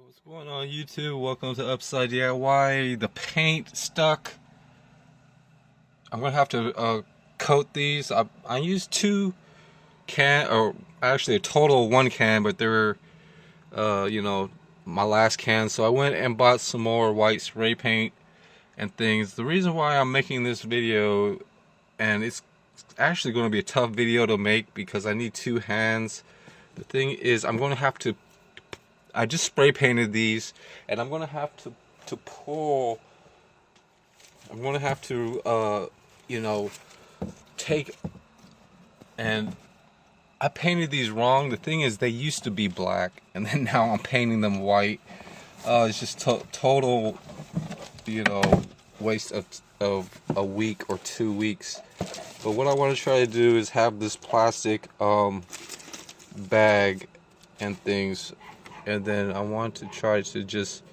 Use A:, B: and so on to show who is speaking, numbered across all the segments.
A: What's going on, YouTube? Welcome to Upside DIY. The paint stuck. I'm gonna have to coat these. I used 2 can, or actually a total of 1 can, but they were my last can. So I went and bought some more white spray paint and things. The reason why I'm making this video, and it's actually going to be a tough video to make because I need 2 hands. The thing is, I just spray painted these, and I'm gonna have to pull. I'm gonna have to take, and I painted these wrong. The thing is, they used to be black, and then now I'm painting them white. It's just total, waste of a week or 2 weeks. But what I want to try to do is have this plastic bag and things. And then I want to try to just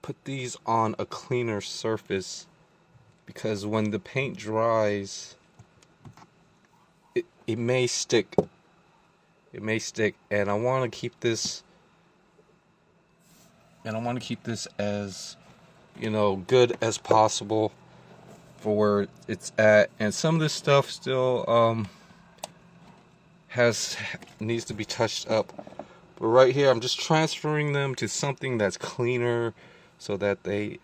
A: put these on a cleaner surface, because when the paint dries, it may stick. It may stick, and I want to keep this. And I want to keep this as, good as possible for where it's at. And some of this stuff still needs to be touched up, but right here I'm just transferring them to something that's cleaner so that they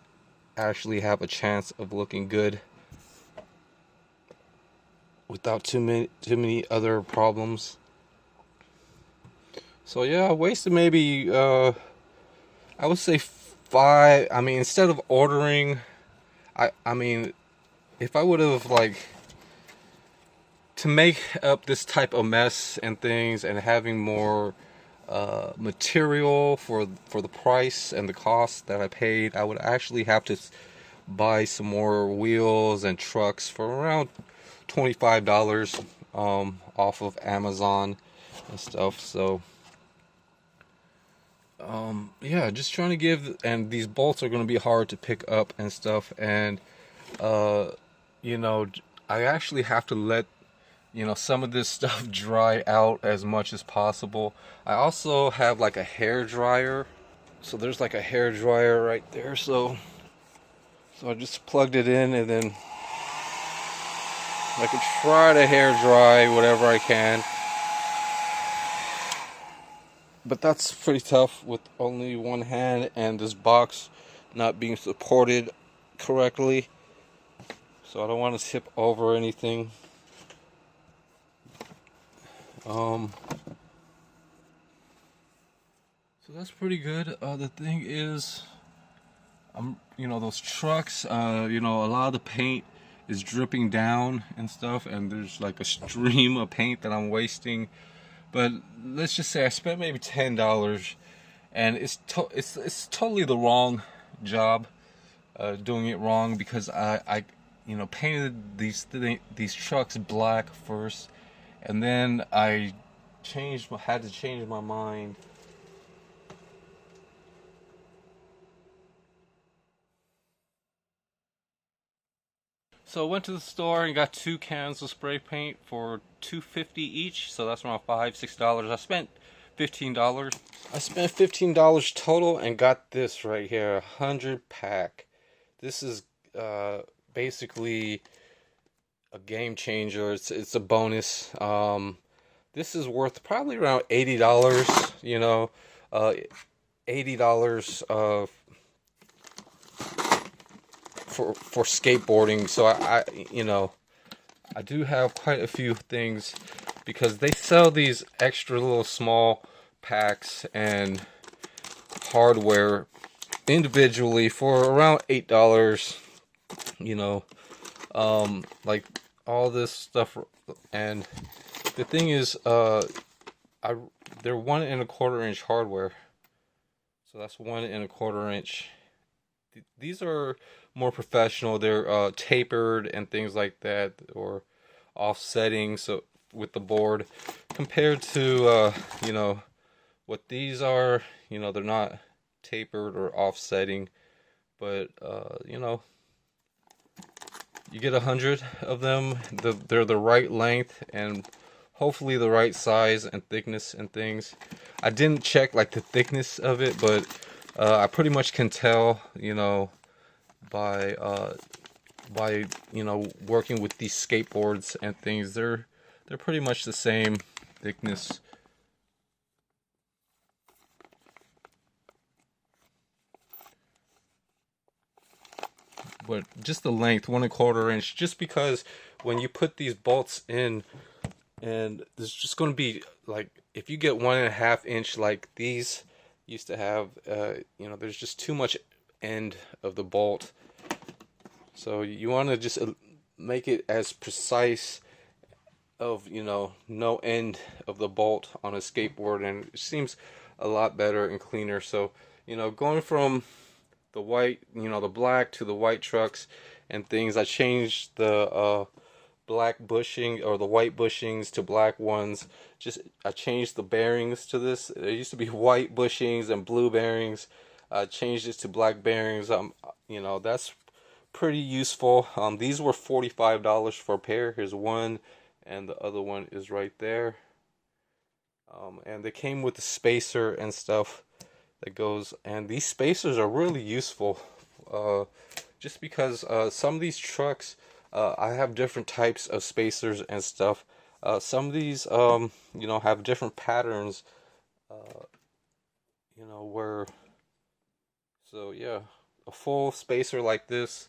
A: actually have a chance of looking good without too many other problems. So yeah, I wasted maybe I would say 5. I mean, instead of ordering, I mean, if I would have, to make up this type of mess and things, and having more material for the price and the cost that I paid, I would actually have to buy some more wheels and trucks for around $25 off of Amazon and stuff. So yeah, just trying to give, and these bolts are going to be hard to pick up and stuff, and I actually have to let some of this stuff dry out as much as possible. I also have a hair dryer. So there's a hair dryer right there. So I just plugged it in, and then I can try to hair dry whatever I can. But that's pretty tough with only 1 hand and this box not being supported correctly. So I don't want to tip over anything. So that's pretty good. The thing is, those trucks, a lot of the paint is dripping down and stuff, and there's a stream of paint that I'm wasting. But let's just say I spent maybe $10, and it's totally the wrong job, doing it wrong, because I painted these trucks black first. And then I had to change my mind. So I went to the store and got 2 cans of spray paint for $2.50 each. So that's around $5-6. I spent $15. I spent $15 total and got this right here, 100 pack. This is basically a game changer. It's a bonus. This is worth probably around $80. $80 for skateboarding. So I do have quite a few things, because they sell these extra little small packs and hardware individually for around $8. All this stuff. And the thing is, they're 1 1/4 inch hardware, so that's 1 1/4 inch. These are more professional. They're tapered and things like that, or offsetting, so with the board, compared to what these are. They're not tapered or offsetting, but you get 100 of them. They're the right length, and hopefully the right size and thickness and things. I didn't check like the thickness of it, but I pretty much can tell, you know, by working with these skateboards and things. They're pretty much the same thickness. But just the length, 1¼ inch, just because when you put these bolts in, and there's just going to be like, if you get 1½ inch like these used to have, you know, there's just too much end of the bolt. So you want to just make it as precise of, you know, no end of the bolt on a skateboard, and it seems a lot better and cleaner. So, you know, going from the white, you know, the black to the white trucks and things, I changed the black bushing, or the white bushings, to black ones. Just I changed the bearings to this. There used to be white bushings and blue bearings. I changed it to black bearings. You know, that's pretty useful. These were $45 for a pair. Here's one, and the other one is right there. And they came with the spacer and stuff that goes, and these spacers are really useful, just because some of these trucks, I have different types of spacers and stuff. Some of these, you know, have different patterns, you know, where, so yeah, a full spacer like this.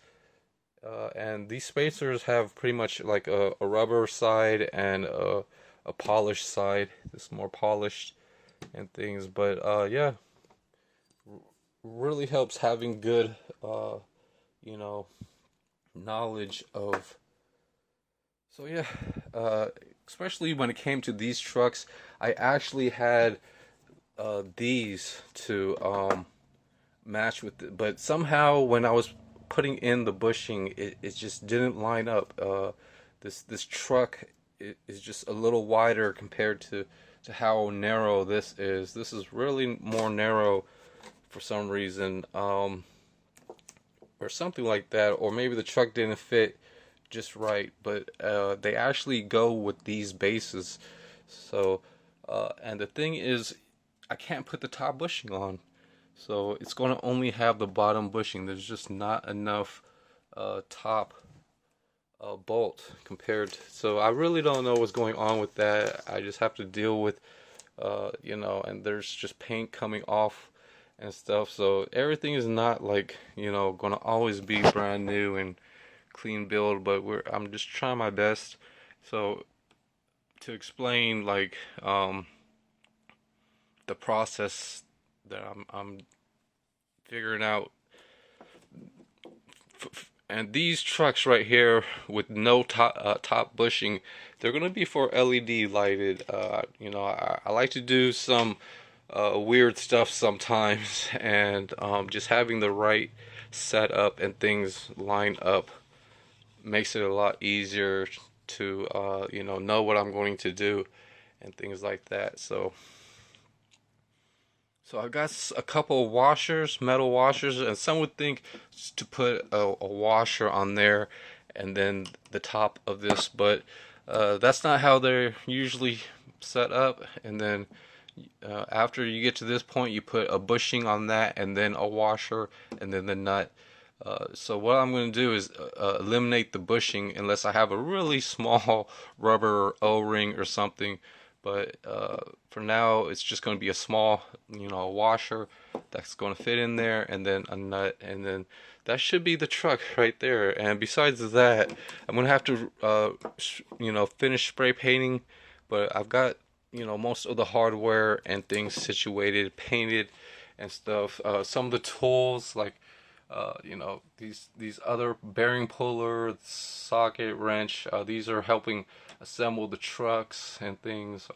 A: And these spacers have pretty much like a rubber side and a polished side. This is more polished and things, but yeah, really helps having good, you know, knowledge of. So yeah, especially when it came to these trucks, I actually had these to match with it, but somehow when I was putting in the bushing, it just didn't line up. This truck is just a little wider compared to how narrow this is. This is really more narrow for some reason, or something like that, or maybe the truck didn't fit just right. But they actually go with these bases. So, and the thing is, I can't put the top bushing on. So it's going to only have the bottom bushing. There's just not enough top bolt compared to, so I really don't know what's going on with that. I just have to deal with, you know, and there's just paint coming off and stuff. So everything is not like, you know, going to always be brand new and clean build, but I'm just trying my best. So to explain, like, the process that I'm figuring out. And these trucks right here with no top bushing, they're gonna be for LED lighted. You know, I like to do some weird stuff sometimes, and just having the right setup and things line up makes it a lot easier to you know what I'm going to do and things like that. So I've got a couple of washers, metal washers, and some would think to put a washer on there and then the top of this, but that's not how they're usually set up. And then after you get to this point, you put a bushing on that, and then a washer, and then the nut. So what I'm going to do is eliminate the bushing unless I have a really small rubber O-ring or something. But for now, it's just going to be a small, you know, washer that's going to fit in there, and then a nut, and then that should be the truck right there. And besides that, I'm going to have to, you know, finish spray painting, but I've got, you know, most of the hardware and things situated, painted, and stuff. Some of the tools, like, you know, these other bearing puller, socket, wrench, these are helping assemble the trucks and things.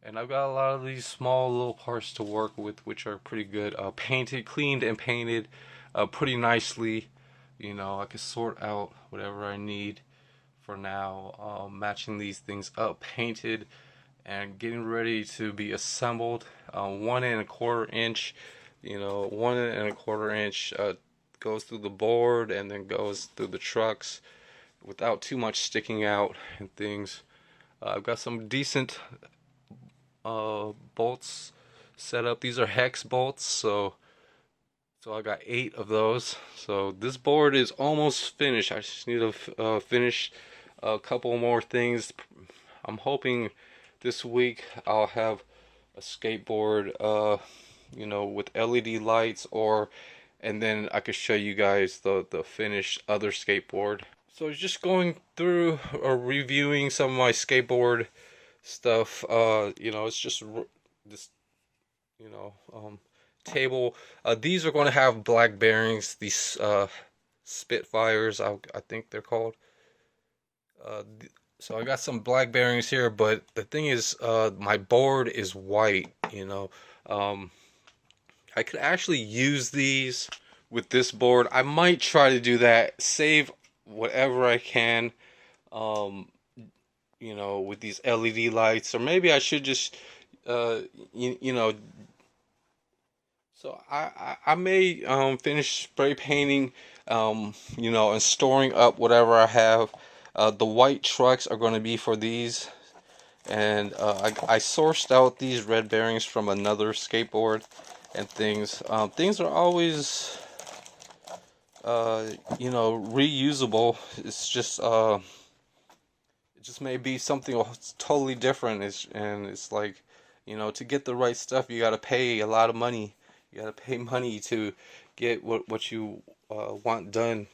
A: And I've got a lot of these small little parts to work with, which are pretty good. Painted, cleaned, and painted pretty nicely. You know, I can sort out whatever I need for now. Matching these things up, painted, and getting ready to be assembled. 1¼ inch, you know, 1¼ inch goes through the board and then goes through the trucks without too much sticking out and things. I've got some decent bolts set up. These are hex bolts, so I got 8 of those. So this board is almost finished. I just need to finish a couple more things. I'm hoping this week I'll have a skateboard, you know, with LED lights, and then I could show you guys the finished other skateboard. So just going through or reviewing some of my skateboard stuff. You know, it's just this, you know, table. These are going to have black bearings. These Spitfires, I think they're called. So I got some black bearings here, but the thing is, my board is white. You know, I could actually use these with this board. I might try to do that. Save whatever I can. You know, with these LED lights, or maybe I should just, you know. So I may finish spray painting, you know, and storing up whatever I have. The white trucks are going to be for these, and I sourced out these red bearings from another skateboard and things. Things are always, you know, reusable. It's just it just may be something totally different. And it's like, you know, to get the right stuff, you got to pay a lot of money. You gotta pay money to get what you want done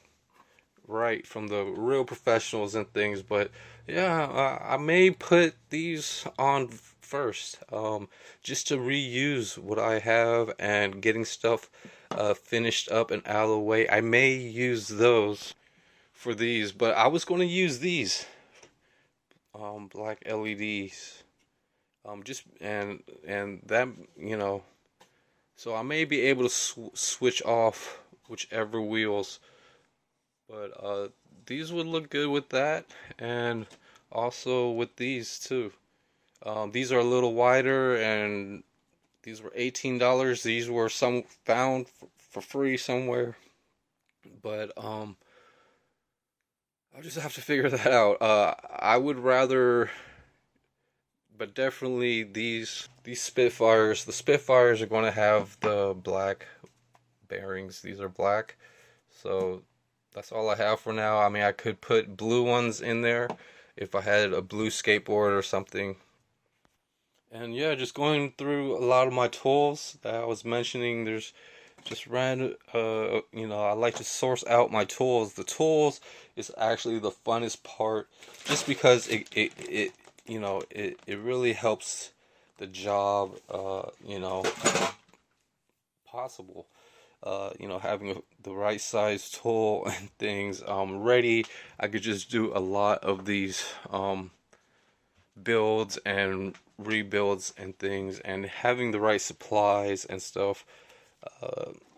A: right from the real professionals and things. But yeah, I may put these on first, just to reuse what I have and getting stuff finished up and out of the way. I may use those for these, but I was going to use these black LEDs, just and that, you know. So I may be able to switch off whichever wheels, but these would look good with that, and also with these too. These are a little wider, and these were $18. These were found for free somewhere, but I'll just have to figure that out. I would rather. But definitely these Spitfires, the Spitfires are going to have the black bearings. These are black. So that's all I have for now. I mean, I could put blue ones in there if I had a blue skateboard or something. And yeah, just going through a lot of my tools that I was mentioning. There's just random, you know, I like to source out my tools. The tools is actually the funnest part, just because it you know, it really helps the job, you know, possible. You know, having the right size tool and things ready, I could just do a lot of these builds and rebuilds and things, and having the right supplies and stuff.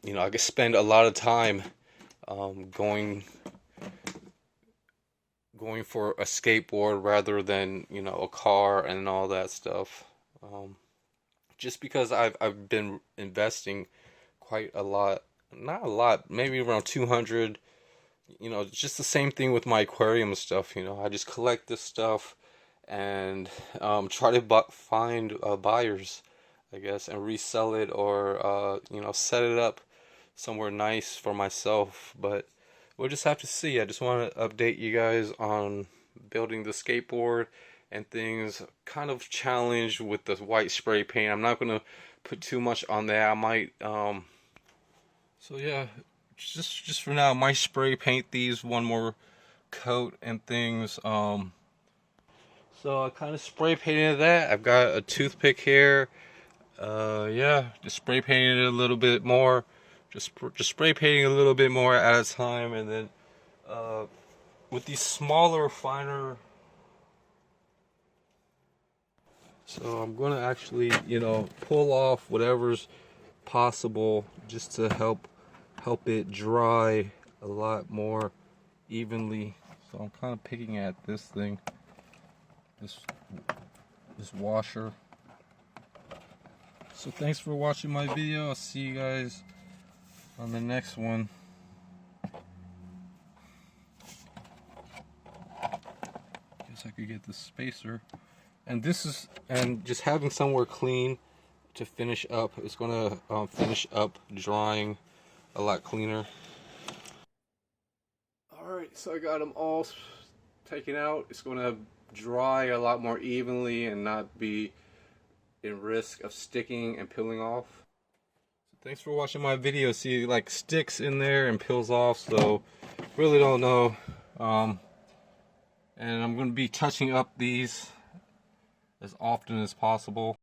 A: You know, I could spend a lot of time going for a skateboard rather than, you know, a car and all that stuff. Just because I've been investing quite a lot, not a lot, maybe around 200. You know, it's just the same thing with my aquarium stuff. You know, I just collect this stuff and try to find buyers, I guess, and resell it, or you know, set it up somewhere nice for myself. But we'll just have to see. I just want to update you guys on building the skateboard and things. Kind of challenged with the white spray paint. I'm not going to put too much on that. I might so yeah, just for now, I might spray paint these one more coat and things. So I kind of spray painted that. I've got a toothpick here. Yeah, just spray painted it a little bit more. Just spray painting a little bit more at a time, and then with these smaller, finer. So I'm gonna actually, you know, pull off whatever's possible just to help it dry a lot more evenly. So I'm kind of picking at this thing, this washer. So thanks for watching my video. I'll see you guys on the next one. Guess I could you get the spacer. And this is, and just having somewhere clean to finish up, it's going to finish up drying a lot cleaner. Alright, so I got them all taken out. It's going to dry a lot more evenly and not be in risk of sticking and peeling off. So thanks for watching my video. See, like, sticks in there and peels off, so really don't know. And I'm going to be touching up these as often as possible.